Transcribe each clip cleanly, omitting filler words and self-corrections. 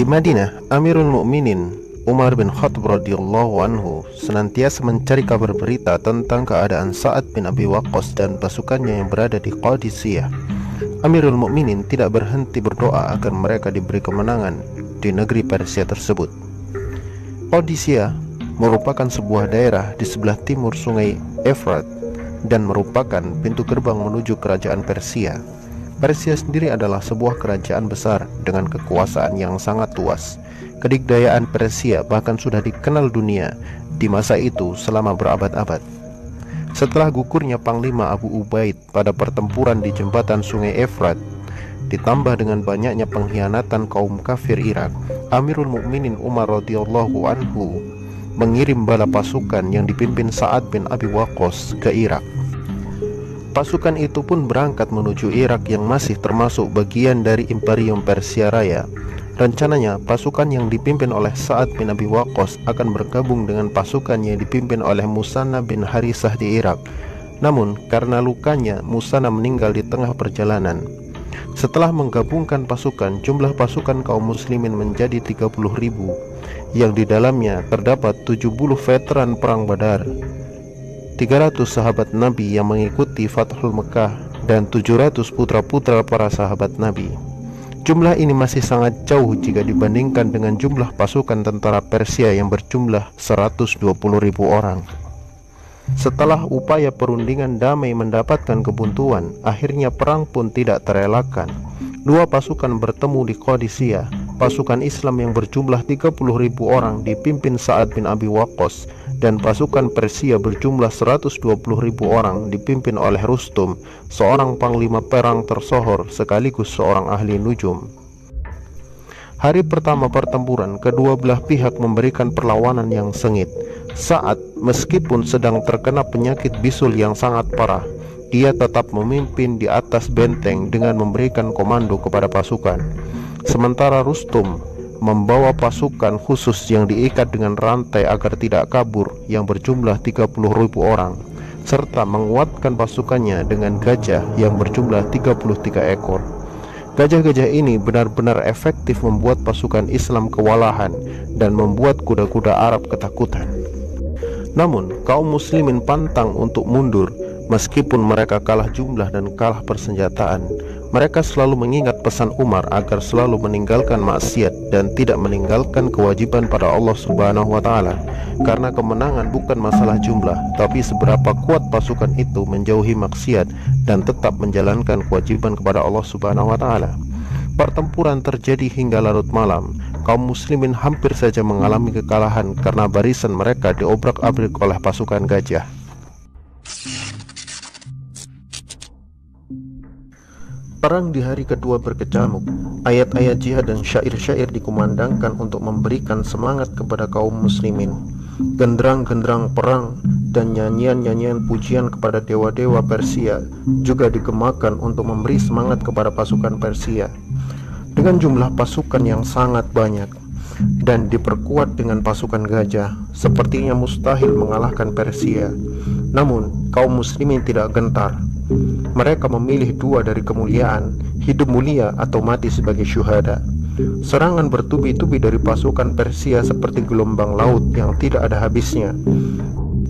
Di Madinah, Amirul Mukminin Umar bin Khattab radhiyallahu anhu senantiasa mencari kabar berita tentang keadaan Sa'ad bin Abi Waqqas dan pasukannya yang berada di Qadisiyah. Amirul Mukminin tidak berhenti berdoa agar mereka diberi kemenangan di negeri Persia tersebut. Qadisiyah merupakan sebuah daerah di sebelah timur sungai Efrat dan merupakan pintu gerbang menuju kerajaan Persia. Persia sendiri adalah sebuah kerajaan besar dengan kekuasaan yang sangat luas. Kedikdayaan Persia bahkan sudah dikenal dunia di masa itu selama berabad-abad. Setelah gugurnya Panglima Abu Ubaid pada pertempuran di jembatan sungai Efrat, ditambah dengan banyaknya pengkhianatan kaum kafir Irak, Amirul Mukminin Umar radhiyallahu anhu mengirim bala pasukan yang dipimpin Sa'ad bin Abi Waqqas ke Irak. Pasukan itu pun berangkat menuju Irak yang masih termasuk bagian dari Imperium Persia Raya. Rencananya pasukan yang dipimpin oleh Sa'ad bin Abi Waqqas akan bergabung dengan pasukan yang dipimpin oleh Musanna bin Harisah di Irak. Namun karena lukanya, Musanna meninggal di tengah perjalanan. Setelah menggabungkan pasukan, jumlah pasukan kaum muslimin menjadi 30.000, yang di dalamnya terdapat 70 veteran perang Badar, 300 sahabat Nabi yang mengikuti Fathul Mekah, dan 700 putra-putra para sahabat Nabi. Jumlah ini masih sangat jauh jika dibandingkan dengan jumlah pasukan tentara Persia yang berjumlah 120.000 orang. Setelah upaya perundingan damai mendapatkan kebuntuan, akhirnya perang pun tidak terelakkan. Dua pasukan bertemu di Qadisiyah. Pasukan Islam yang berjumlah 30.000 orang dipimpin Sa'ad bin Abi Waqqas, dan pasukan Persia berjumlah 120.000 orang dipimpin oleh Rustum, seorang panglima perang tersohor sekaligus seorang ahli nujum. Hari pertama pertempuran, kedua belah pihak memberikan perlawanan yang sengit. Sa'ad meskipun sedang terkena penyakit bisul yang sangat parah, dia tetap memimpin di atas benteng dengan memberikan komando kepada pasukan. Sementara Rustum membawa pasukan khusus yang diikat dengan rantai agar tidak kabur yang berjumlah 30.000 orang, serta menguatkan pasukannya dengan gajah yang berjumlah 33 ekor. Gajah-gajah ini benar-benar efektif membuat pasukan Islam kewalahan dan membuat kuda-kuda Arab ketakutan. Namun kaum muslimin pantang untuk mundur. Meskipun mereka kalah jumlah dan kalah persenjataan, mereka selalu mengingat pesan Umar agar selalu meninggalkan maksiat dan tidak meninggalkan kewajiban pada Allah Subhanahu wa Ta'ala. Karena kemenangan bukan masalah jumlah, tapi seberapa kuat pasukan itu menjauhi maksiat dan tetap menjalankan kewajiban kepada Allah Subhanahu wa Ta'ala. Pertempuran terjadi hingga larut malam. Kaum muslimin hampir saja mengalami kekalahan karena barisan mereka diobrak-abrik oleh pasukan gajah. Perang di hari kedua berkecamuk. Ayat-ayat jihad dan syair-syair dikumandangkan untuk memberikan semangat kepada kaum muslimin. Genderang-genderang perang dan nyanyian-nyanyian pujian kepada dewa-dewa Persia juga digemakan untuk memberi semangat kepada pasukan Persia. Dengan jumlah pasukan yang sangat banyak dan diperkuat dengan pasukan gajah, sepertinya mustahil mengalahkan Persia. Namun kaum muslimin tidak gentar. Mereka memilih dua dari kemuliaan, hidup mulia atau mati sebagai syuhada. Serangan bertubi-tubi dari pasukan Persia seperti gelombang laut yang tidak ada habisnya.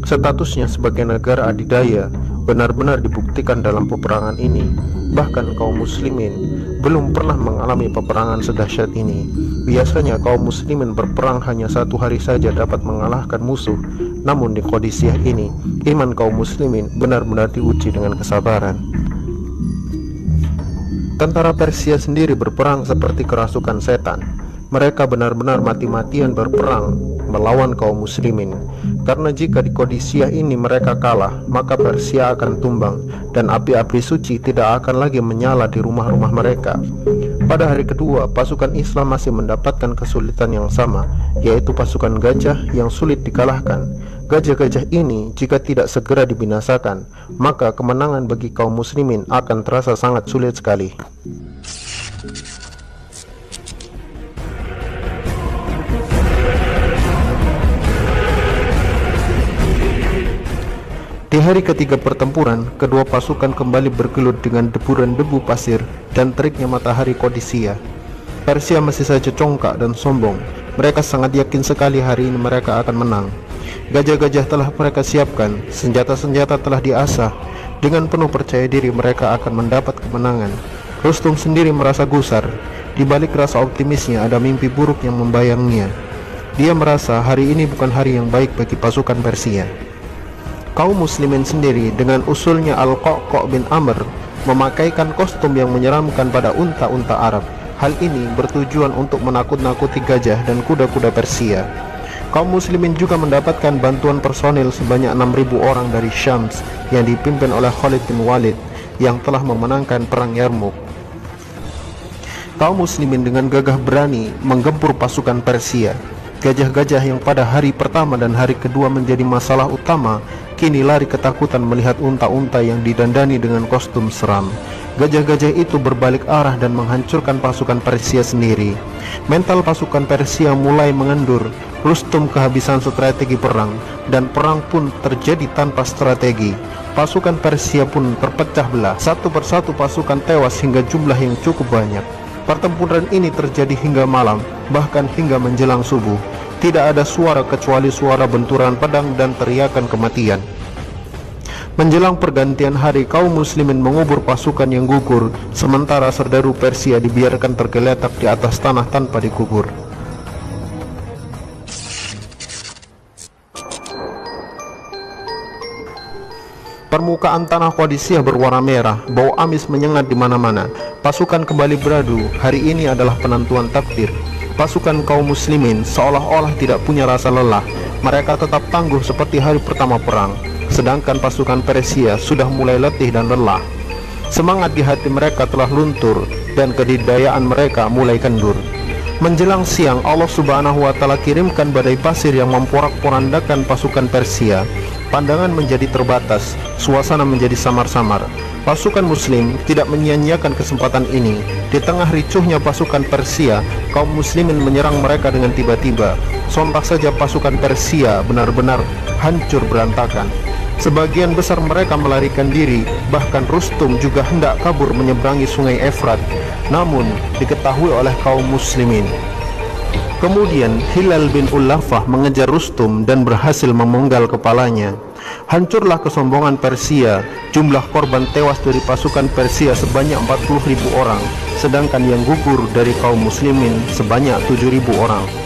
Statusnya sebagai negara adidaya benar-benar dibuktikan dalam peperangan ini. Bahkan kaum muslimin belum pernah mengalami peperangan sedahsyat ini. Biasanya kaum muslimin berperang hanya 1 hari saja dapat mengalahkan musuh. Namun di Qadisiyah ini, iman kaum muslimin benar-benar diuji dengan kesabaran. Tentara Persia sendiri berperang seperti kerasukan setan. Mereka benar-benar mati-matian berperang melawan kaum muslimin. Karena jika di Qadisiyah ini mereka kalah, maka Persia akan tumbang dan api-api suci tidak akan lagi menyala di rumah-rumah mereka. Pada hari kedua, pasukan Islam masih mendapatkan kesulitan yang sama, yaitu pasukan gajah yang sulit dikalahkan. Gajah-gajah ini jika tidak segera dibinasakan, maka kemenangan bagi kaum muslimin akan terasa sangat sulit sekali. Di hari ketiga pertempuran, kedua pasukan kembali bergelut dengan deburan debu pasir dan teriknya matahari Qadisiyah. Persia masih saja congkak dan sombong. Mereka sangat yakin sekali hari ini mereka akan menang. Gajah-gajah telah mereka siapkan, senjata-senjata telah diasah. Dengan penuh percaya diri mereka akan mendapat kemenangan. Rustum sendiri merasa gusar. Di balik rasa optimisnya ada mimpi buruk yang membayangnya. Dia merasa hari ini bukan hari yang baik bagi pasukan Persia. Kaum muslimin sendiri dengan usulnya Al-Qa'qa' bin Amr memakaikan kostum yang menyeramkan pada unta-unta Arab. Hal ini bertujuan untuk menakut-nakuti gajah dan kuda-kuda Persia. Kaum muslimin juga mendapatkan bantuan personil sebanyak 6.000 orang dari Syams yang dipimpin oleh Khalid bin Walid yang telah memenangkan perang Yarmuk. Kaum muslimin dengan gagah berani menggempur pasukan Persia. Gajah-gajah yang pada hari pertama dan hari kedua menjadi masalah utama, kini lari ketakutan melihat unta-unta yang didandani dengan kostum seram. Gajah-gajah itu berbalik arah dan menghancurkan pasukan Persia sendiri. Mental pasukan Persia mulai mengendur. Rustum kehabisan strategi perang, dan perang pun terjadi tanpa strategi. Pasukan Persia pun terpecah belah. Satu persatu pasukan tewas hingga jumlah yang cukup banyak. Pertempuran ini terjadi hingga malam, bahkan hingga menjelang subuh. Tidak ada suara kecuali suara benturan pedang dan teriakan kematian. Menjelang pergantian hari, kaum muslimin mengubur pasukan yang gugur, sementara serdaru Persia dibiarkan tergeletak di atas tanah tanpa dikubur. Permukaan tanah Qadisiyah berwarna merah, bau amis menyengat di mana-mana. Pasukan kembali beradu, hari ini adalah penentuan takdir. Pasukan kaum muslimin seolah-olah tidak punya rasa lelah. Mereka tetap tangguh seperti hari pertama perang. Sedangkan pasukan Persia sudah mulai letih dan lelah. Semangat di hati mereka telah luntur dan kedidayaan mereka mulai kendur. Menjelang siang, Allah Subhanahu wa Ta'ala kirimkan badai pasir yang memporak-porandakan pasukan Persia. Pandangan menjadi terbatas, suasana menjadi samar-samar. Pasukan muslim tidak menyia-nyiakan kesempatan ini. Di tengah ricuhnya pasukan Persia, kaum muslimin menyerang mereka dengan tiba-tiba. Sontak saja pasukan Persia benar-benar hancur berantakan. Sebagian besar mereka melarikan diri, bahkan Rustum juga hendak kabur menyeberangi sungai Efrat, namun diketahui oleh kaum muslimin. Kemudian Hilal bin Ulafah mengejar Rustum dan berhasil memenggal kepalanya. Hancurlah kesombongan Persia. Jumlah korban tewas dari pasukan Persia sebanyak 40.000 orang, sedangkan yang gugur dari kaum muslimin sebanyak 7.000 orang.